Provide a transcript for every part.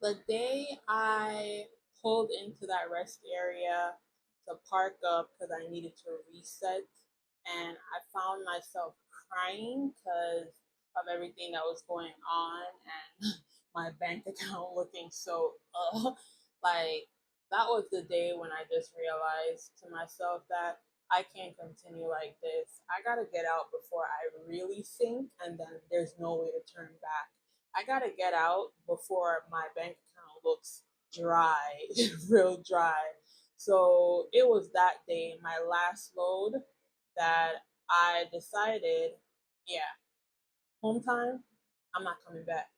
The day I pulled into that rest area to park up because I needed to reset, and I found myself crying because of everything that was going on and my bank account looking so like that was the day when I just realized to myself that I can't continue like this. I gotta get out before I really sink, and then there's no way to turn back. I gotta get out before my bank account looks dry, real dry. So it was that day, my last load, that I decided, yeah, home time, I'm not coming back.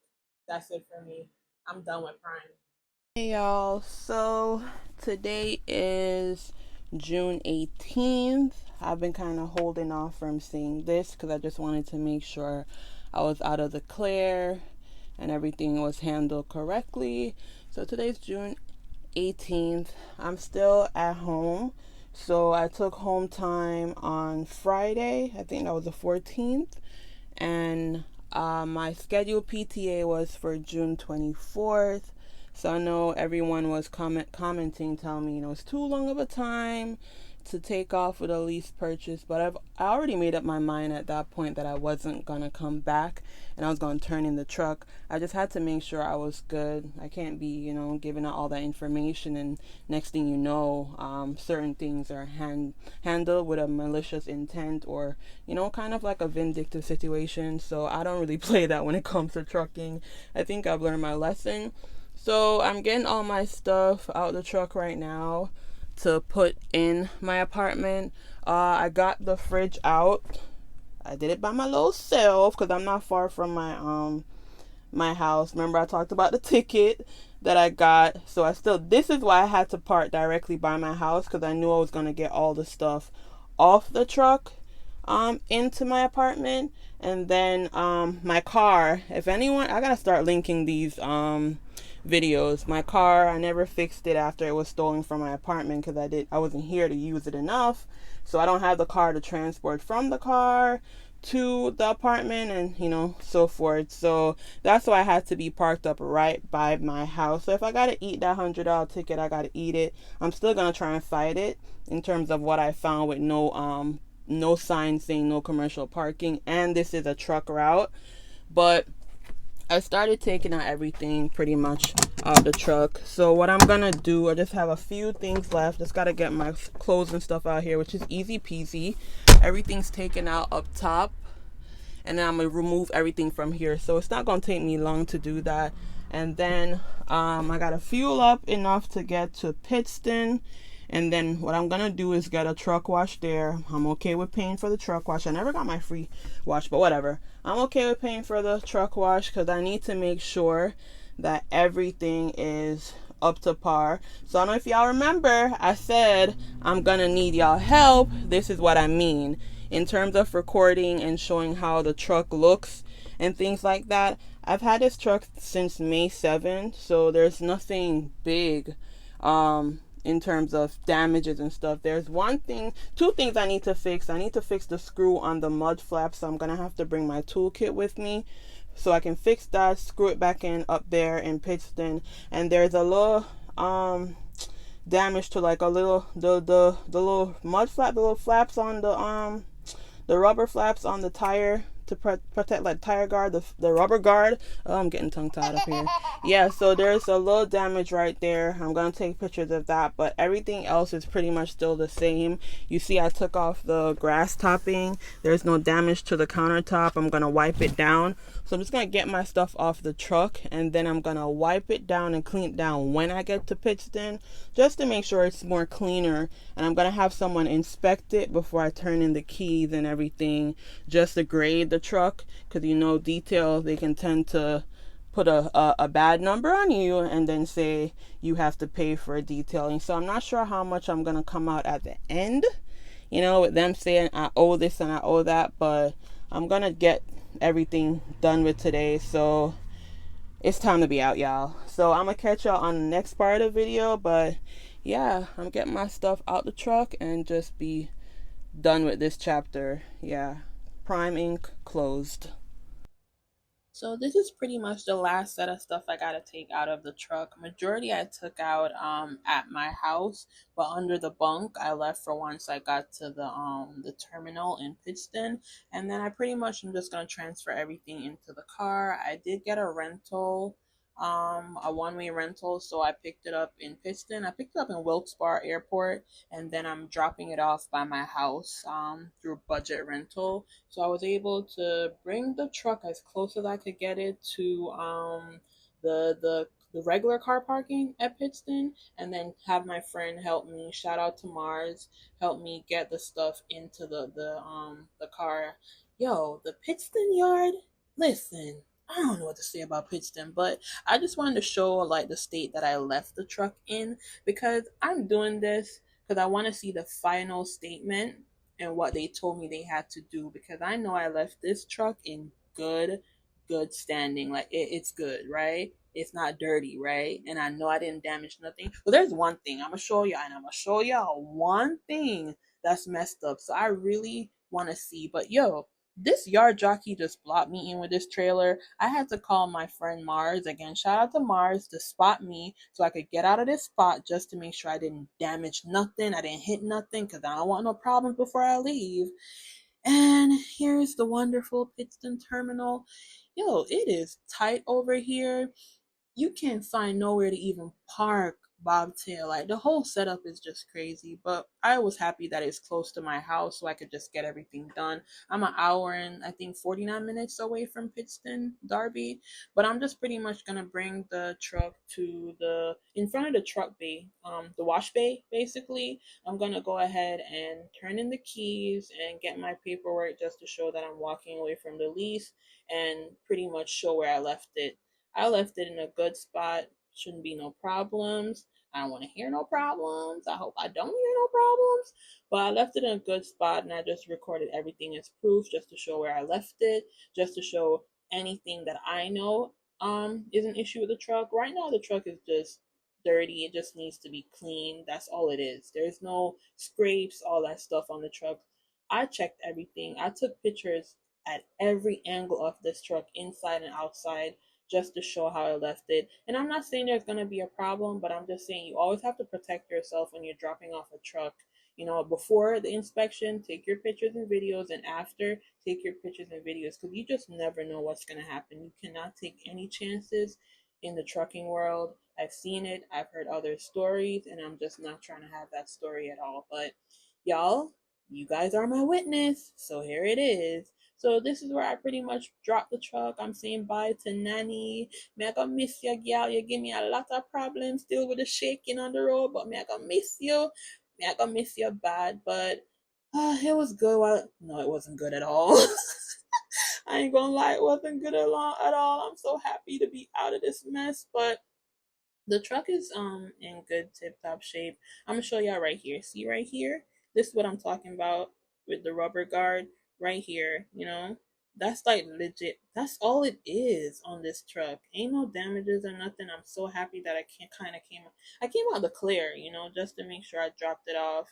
That's it for me. I'm done with Prime. Hey y'all, so today is June 18th. I've been kind of holding off from saying this because I just wanted to make sure I was out of the clear and everything was handled correctly. So today's June 18th. I'm still at home. So I took home time on Friday. I think that was the 14th. And my scheduled PTA was for June 24th. So I know everyone was commenting, telling me, it's too long of a time to take off with a lease purchase. But I already made up my mind at that point that I wasn't gonna come back and I was gonna turn in the truck. I just had to make sure I was good. I can't be, giving out all that information and next thing you know, certain things are handled with a malicious intent or kind of like a vindictive situation. So I don't really play that when it comes to trucking. I think I've learned my lesson. So I'm getting all my stuff out the truck right now to put in my apartment. I got the fridge out. I did it by my little self because I'm not far from my house. Remember I talked about the ticket that I got. So this is why I had to park directly by my house because I knew I was gonna get all the stuff off the truck into my apartment. And then my car, if anyone, I gotta start linking these videos. My car, I never fixed it after it was stolen from my apartment because I wasn't here to use it enough. So I don't have the car to transport from the car to the apartment and so forth. So that's why I had to be parked up right by my house. So if I gotta eat that $100 ticket, I gotta eat it. I'm still gonna try and fight it in terms of what I found with no sign saying no commercial parking, and this is a truck route. But I started taking out everything pretty much out of the truck. So what I'm gonna do, I just have a few things left. Just gotta get my clothes and stuff out here, which is easy peasy. Everything's taken out up top, and then I'm gonna remove everything from here. So it's not gonna take me long to do that. And then I gotta fuel up enough to get to Pittston. And then what I'm gonna do is get a truck wash there. I'm okay with paying for the truck wash. I never got my free wash, but whatever. I'm okay with paying for the truck wash because I need to make sure that everything is up to par. So I don't know if y'all remember, I said I'm gonna need y'all help. This is what I mean in terms of recording and showing how the truck looks and things like that. I've had this truck since May 7th, so there's nothing big in terms of damages and stuff. There's two things I need to fix. I need to fix the screw on the mud flap, so I'm gonna have to bring my toolkit with me so I can fix that, screw it back in up there in Pittston. And there's a little damage to like a little the little mud flap, the little flaps on the rubber flaps on the tire to protect like tire guard, the rubber guard. Oh, I'm getting tongue tied up here. Yeah, so there's a little damage right there. I'm gonna take pictures of that, but everything else is pretty much still the same. You see I took off the grass topping. There's no damage to the countertop. I'm gonna wipe it down. So I'm just gonna get my stuff off the truck and then I'm gonna wipe it down and clean it down when I get to Pittston, just to make sure it's more cleaner. And I'm gonna have someone inspect it before I turn in the keys and everything, just to grade the truck, because detail, they can tend to put a bad number on you and then say you have to pay for a detailing. So I'm not sure how much I'm gonna come out at the end, with them saying I owe this and I owe that, but I'm gonna get everything done with today. So it's time to be out, y'all. So I'm gonna catch y'all on the next part of the video, but yeah, I'm getting my stuff out the truck and just be done with this chapter. Yeah, Prime Inc. closed. So this is pretty much the last set of stuff I gotta take out of the truck. Majority I took out at my house, but under the bunk I left for once I got to the terminal in Pittston, and then I pretty much am just gonna transfer everything into the car. I did get a rental, a one-way rental, so I picked it up in Pittston. I picked it up in Wilkes-Barre Airport, and then I'm dropping it off by my house through budget rental. So I was able to bring the truck as close as I could get it to the regular car parking at Pittston, and then have my friend help me. Shout out to Mars, help me get the stuff into the car. Yo, the Pittston yard. Listen, I don't know what to say about Pittston, but I just wanted to show like the state that I left the truck in, because I'm doing this because I want to see the final statement and what they told me they had to do, because I know I left this truck in good standing. Like it's good, right? It's not dirty, right? And I know I didn't damage nothing. But there's one thing I'm gonna show you, and I'm gonna show y'all one thing that's messed up. So I really want to see. But yo, this yard jockey just blocked me in with this trailer. I had to call my friend Mars again. Shout out to Mars to spot me so I could get out of this spot just to make sure I didn't damage nothing. I didn't hit nothing because I don't want no problems before I leave. And here's the wonderful Pittston Terminal. Yo, it is tight over here. You can't find nowhere to even park bobtail. Like the whole setup is just crazy. But I was happy that it's close to my house so I could just get everything done. I'm an hour and I think 49 minutes away from Pittston, Darby. But I'm just pretty much gonna bring the truck to the in front of the truck bay, the wash bay basically. I'm gonna go ahead and turn in the keys and get my paperwork just to show that I'm walking away from the lease and pretty much show where I left it. I left it in a good spot. Shouldn't be no problems. I don't want to hear no problems. I hope I don't hear no problems. But I left it in a good spot and I just recorded everything as proof just to show where I left it, just to show anything that I know is an issue with the truck. Right now the truck is just dirty. It just needs to be clean. That's all it is. There's no scrapes, all that stuff on the truck. I checked everything. I took pictures at every angle of this truck, inside and outside, just to show how I left it. And I'm not saying there's going to be a problem, but I'm just saying you always have to protect yourself when you're dropping off a truck. You know, before the inspection, take your pictures and videos, and after, take your pictures and videos, because you just never know what's going to happen. You cannot take any chances in the trucking world. I've seen it, I've heard other stories, and I'm just not trying to have that story at all. But y'all, you guys are my witness, so here it is. So this is where I pretty much dropped the truck. I'm saying bye to Nanny. Me I gonna miss you, girl. You give me a lot of problems still with the shaking on the road, but me I gonna miss you. Me I gonna miss you bad, but it was good. Well, no, it wasn't good at all. I ain't gonna lie, it wasn't good at all. I'm so happy to be out of this mess, but the truck is in good tip top shape. I'm gonna show y'all right here. See right here? This is what I'm talking about with the rubber guard right here, you know? That's like legit. That's all it is on this truck. Ain't no damages or nothing. I'm so happy that I came out the clear, you know, just to make sure I dropped it off.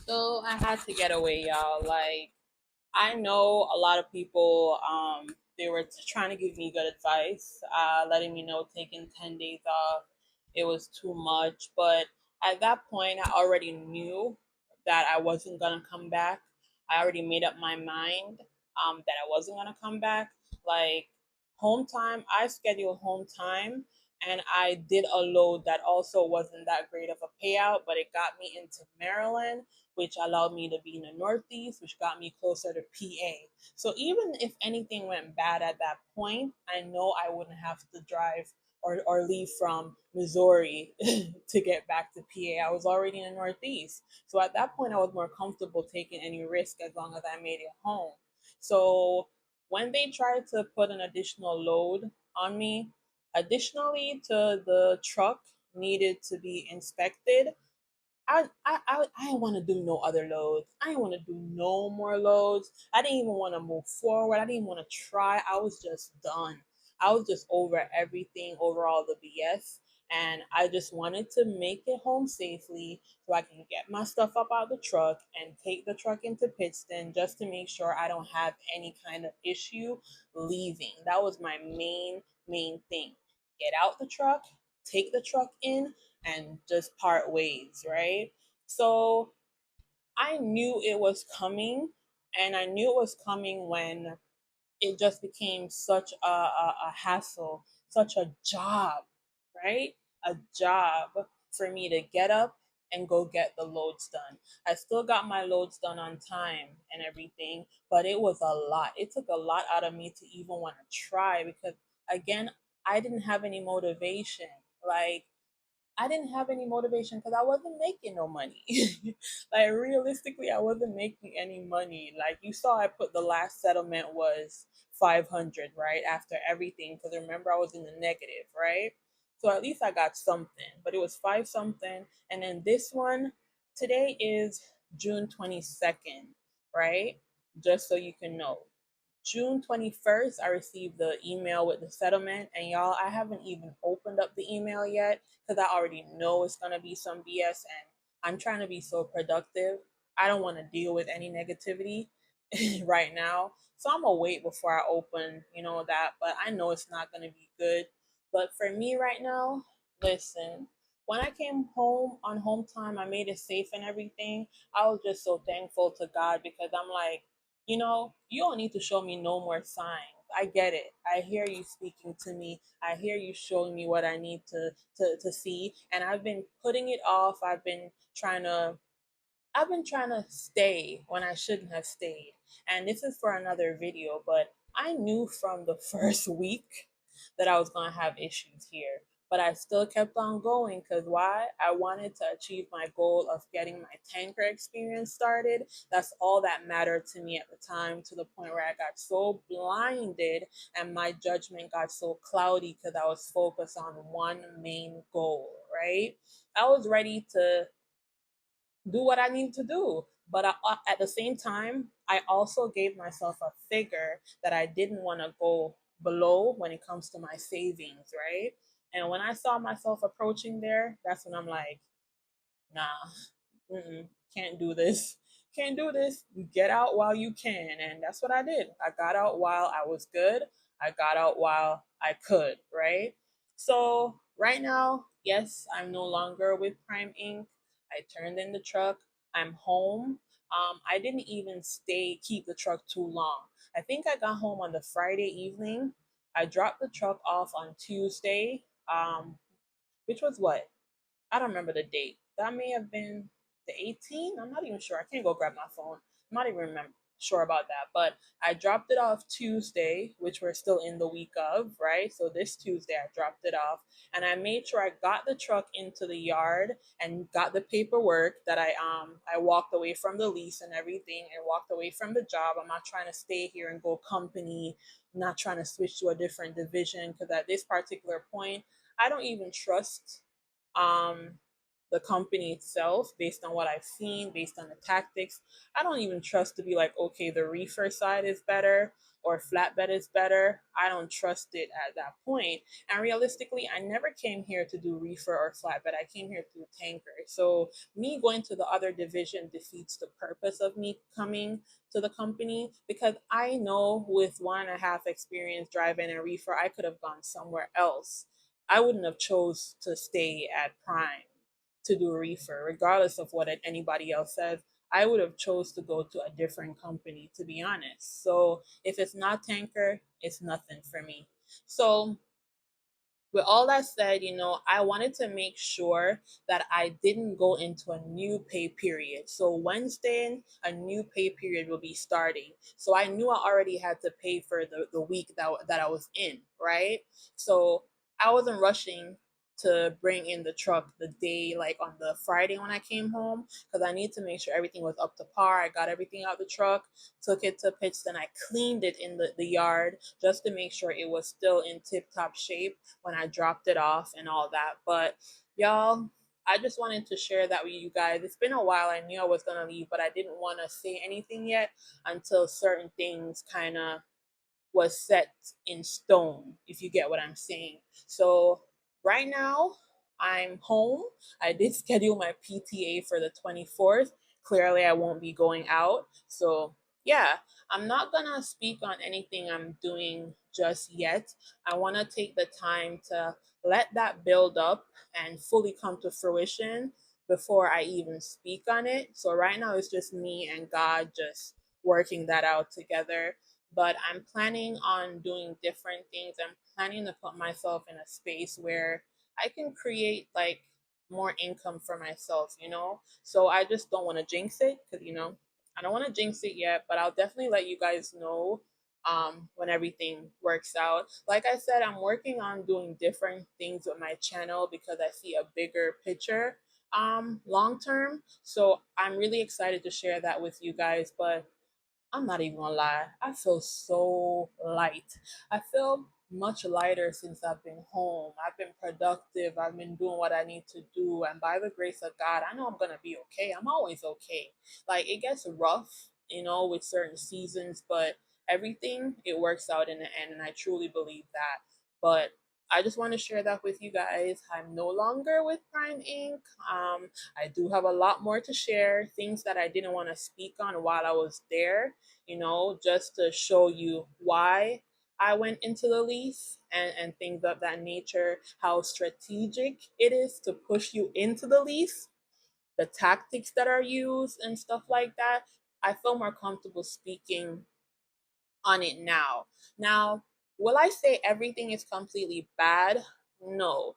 So I had to get away, y'all. Like I know a lot of people, they were trying to give me good advice, letting me know taking 10 days off, it was too much. But at that point, I already knew that I wasn't going to come back. I already made up my mind that I wasn't going to come back. Like home time, I scheduled home time and I did a load that also wasn't that great of a payout, but it got me into Maryland, which allowed me to be in the Northeast, which got me closer to PA. So even if anything went bad at that point, I know I wouldn't have to drive or leave from Missouri to get back to PA. I was already in the Northeast. So at that point, I was more comfortable taking any risk as long as I made it home. So when they tried to put an additional load on me, additionally to the truck needed to be inspected, I didn't want to do no other loads. I didn't want to do no more loads. I didn't even want to move forward. I didn't even want to try. I was just done. I was just over everything, over all the BS. And I just wanted to make it home safely so I can get my stuff up out of the truck and take the truck into Pittston just to make sure I don't have any kind of issue leaving. That was my main thing. Get out the truck, take the truck in, and just part ways, right? So I knew it was coming, and I knew it was coming when it just became such a hassle, such a job, right? A job for me to get up and go get the loads done. I still got my loads done on time and everything, but it was a lot. It took a lot out of me to even want to try because, again, I didn't have any motivation. Like, I didn't have any motivation because I wasn't making no money. Like realistically, I wasn't making any money. Like you saw, I put the last settlement was 500, right? After everything, because remember I was in the negative, right? So at least I got something, but it was five something. And then this one, today is June 22nd, right? Just so you can know. June 21st, I received the email with the settlement. And y'all, I haven't even opened up the email yet because I already know it's going to be some BS. And I'm trying to be so productive. I don't want to deal with any negativity right now. So I'm going to wait before I open, that. But I know it's not going to be good. But for me right now, listen, when I came home on home time, I made it safe and everything. I was just so thankful to God because I'm like, you don't need to show me no more signs. I get it. I hear you speaking to me. I hear you showing me what I need to see. And I've been putting it off. I've been trying to stay when I shouldn't have stayed. And this is for another video, but I knew from the first week that I was going to have issues here. But I still kept on going because why? I wanted to achieve my goal of getting my tanker experience started. That's all that mattered to me at the time, to the point where I got so blinded and my judgment got so cloudy because I was focused on one main goal, right? I was ready to do what I need to do. But at the same time, I also gave myself a figure that I didn't want to go below when it comes to my savings, right? And when I saw myself approaching there, that's when I'm like, nah, can't do this. Can't do this. Get out while you can. And that's what I did. I got out while I was good. I got out while I could, right? So, right now, yes, I'm no longer with Prime Inc. I turned in the truck. I'm home. I didn't even keep the truck too long. I think I got home on the Friday evening. I dropped the truck off on Tuesday, which was what? I don't remember the date. That may have been the 18th. I'm not even sure. I can't go grab my phone. I'm not even sure about that. But I dropped it off Tuesday, which we're still in the week of, right? So this Tuesday I dropped it off, and I made sure I got the truck into the yard and got the paperwork that I walked away from the lease and everything and walked away from the job. I'm not trying to stay here and go company. I'm not trying to switch to a different division because at this particular point I don't even trust um, the company itself based on what I've seen, based on the tactics. I don't even trust to be like, okay, the reefer side is better or flatbed is better. I don't trust it at that point. And realistically, I never came here to do reefer or flatbed. I came here to do tanker. So me going to the other division defeats the purpose of me coming to the company because I know with 1.5 experience driving a reefer, I could have gone somewhere else. I wouldn't have chose to stay at Prime to do reefer, regardless of what anybody else says. I would have chose to go to a different company, to be honest. So if it's not tanker, it's nothing for me. So with all that said, I wanted to make sure that I didn't go into a new pay period. So Wednesday, a new pay period will be starting. So I knew I already had to pay for the week that I was in, right? So I wasn't rushing to bring in the truck the day, like on the Friday when I came home, because I need to make sure everything was up to par. I got everything out the truck, took it to pitch, then I cleaned it in the yard just to make sure it was still in tip top shape when I dropped it off and all that. But y'all, I just wanted to share that with you guys. It's been a while. I knew I was going to leave, but I didn't want to say anything yet until certain things kind of was set in stone, if you get what I'm saying. So right now, I'm home. I did schedule my PTA for the 24th. Clearly, I won't be going out. So, yeah, I'm not gonna speak on anything I'm doing just yet. I want to take the time to let that build up and fully come to fruition before I even speak on it. So, right now, it's just me and God just working that out together. But I'm planning on doing different things. I'm planning to put myself in a space where I can create like more income for myself, you know? So I just don't want to jinx it because, I don't want to jinx it yet, but I'll definitely let you guys know when everything works out. Like I said, I'm working on doing different things with my channel because I see a bigger picture long term. So I'm really excited to share that with you guys. But I'm not even gonna lie. I feel so light. I feel much lighter since I've been home. I've been productive. I've been doing what I need to do. And by the grace of God, I know I'm gonna be okay. I'm always okay. Like it gets rough, with certain seasons, but everything it works out in the end. And I truly believe that. But I just want to share that with you guys. I'm no longer with Prime Inc. I do have a lot more to share, things that I didn't want to speak on while I was there, just to show you why I went into the lease and things of that nature, how strategic it is to push you into the lease, the tactics that are used, and stuff like that. I feel more comfortable speaking on it now. Now, will I say everything is completely bad? No.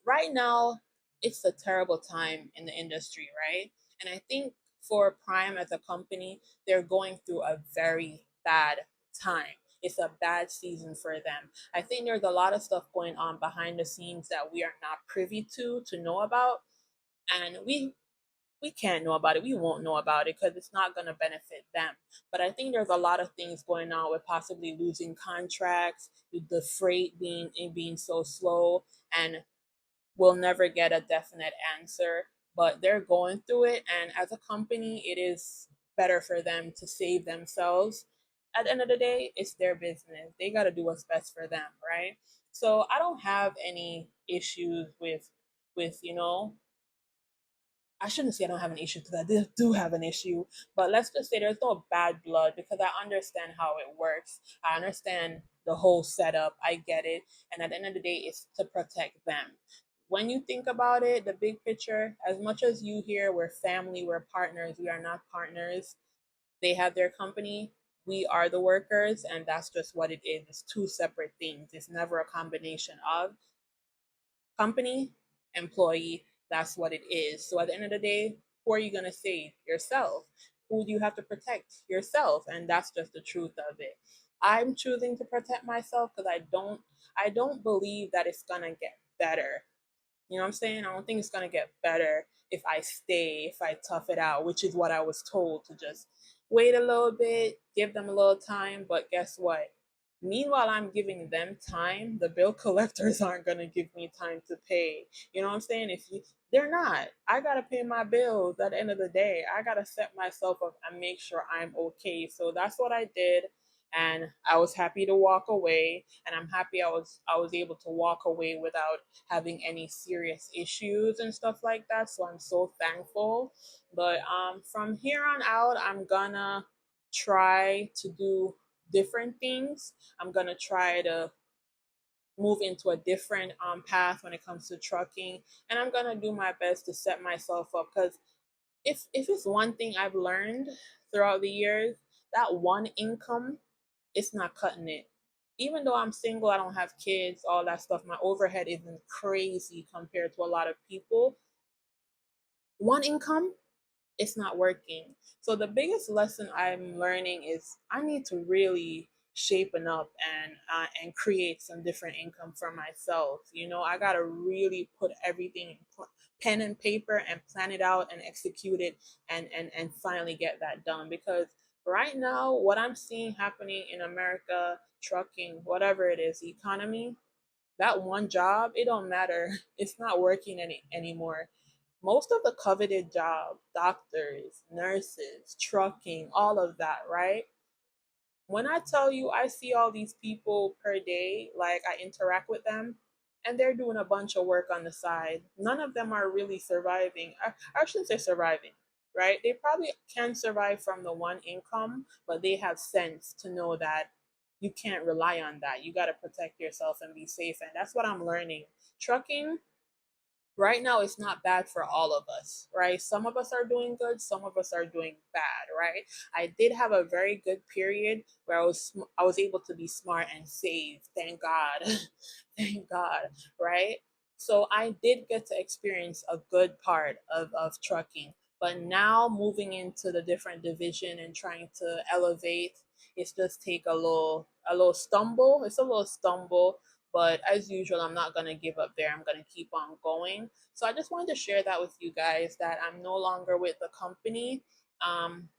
Right now, it's a terrible time in the industry, right? And I think for Prime as a company, they're going through a very bad time. It's a bad season for them. I think there's a lot of stuff going on behind the scenes that we are not privy to know about. And we can't know about it. We won't know about it because it's not going to benefit them. But I think there's a lot of things going on with possibly losing contracts, the freight being so slow, and we'll never get a definite answer. But they're going through it, and as a company, it is better for them to save themselves. At the end of the day, it's their business. They got to do what's best for them, right? So I don't have any issues with I shouldn't say I don't have an issue because I do have an issue, but let's just say there's no bad blood because I understand how it works. I understand the whole setup. I get it. And at the end of the day, it's to protect them. When you think about it, the big picture, as much as you hear we're family, we're partners, we are not partners. They have their company, we are the workers, and that's just what it is. It's two separate things. It's never a combination of company, employee, that's what it is. So at the end of the day, who are you going to save? Yourself. Who do you have to protect? Yourself. And that's just the truth of it. I'm choosing to protect myself because I don't believe that it's going to get better. You know what I'm saying? I don't think it's gonna get better if I stay, if I tough it out, which is what I was told to just wait a little bit, give them a little time. But guess what? Meanwhile, I'm giving them time. The bill collectors aren't gonna give me time to pay. You know what I'm saying? They're not. I gotta pay my bills at the end of the day. I gotta set myself up and make sure I'm okay. So that's what I did, and I was happy to walk away. And I'm happy I was able to walk away without having any serious issues and stuff like that. So I'm so thankful. But from here on out, I'm gonna try to do different things. I'm gonna try to move into a different path when it comes to trucking, and I'm gonna do my best to set myself up because if it's one thing I've learned throughout the years, that one income, it's not cutting it. Even though I'm single, I don't have kids, all that stuff, my overhead isn't crazy compared to a lot of people. One income, it's not working. So the biggest lesson I'm learning is I need to really shapen up and create some different income for myself. I gotta really put everything in pen and paper and plan it out and execute it and finally get that done because right now what I'm seeing happening in America, trucking, whatever it is, the economy, that one job, it don't matter. It's not working anymore. Most of the coveted job, doctors, nurses, trucking, all of that, right? When I tell you I see all these people per day, like I interact with them, and they're doing a bunch of work on the side. None of them are really surviving. I shouldn't say surviving, right? They probably can survive from the one income, but they have sense to know that you can't rely on that. You got to protect yourself and be safe. And that's what I'm learning. Trucking right now it's not bad for all of us, right? Some of us are doing good, some of us are doing bad, right? I did have a very good period where I was able to be smart and save, thank God. Thank God, right? So I did get to experience a good part of trucking, but now moving into the different division and trying to elevate, it's just take a little stumble. It's a little stumble, but as usual, I'm not going to give up there. I'm going to keep on going. So I just wanted to share that with you guys that I'm no longer with the company.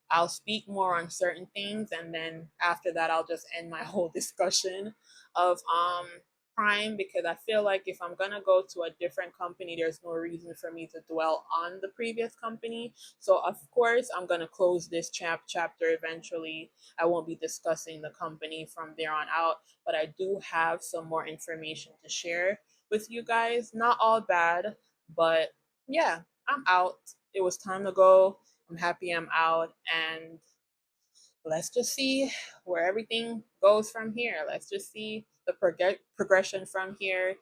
I'll speak more on certain things, and then after that, I'll just end my whole discussion of Prime, because I feel like if I'm gonna go to a different company, there's no reason for me to dwell on the previous company. So of course, I'm gonna close this chapter eventually. I won't be discussing the company from there on out, but I do have some more information to share with you guys. Not all bad, but yeah, I'm out. It was time to go. I'm happy I'm out, and let's just see where everything goes from here. Let's just see the progression from here.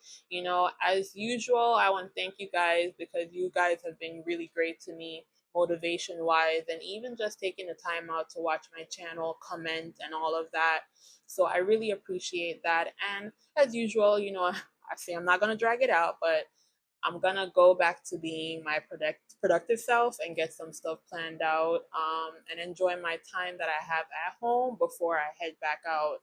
As usual, I want to thank you guys because you guys have been really great to me motivation wise, and even just taking the time out to watch my channel, comment, and all of that. So I really appreciate that. And as usual, I say I'm not going to drag it out, but I'm gonna go back to being my productive self and get some stuff planned out, and enjoy my time that I have at home before I head back out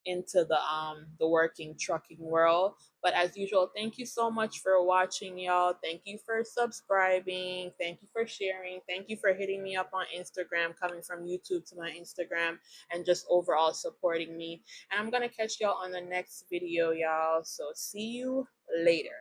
into the working trucking world. But as usual, thank you so much for watching, y'all. Thank you for subscribing. Thank you for sharing. Thank you for hitting me up on Instagram, coming from YouTube to my Instagram, and just overall supporting me. And I'm gonna catch y'all on the next video, y'all. So see you later.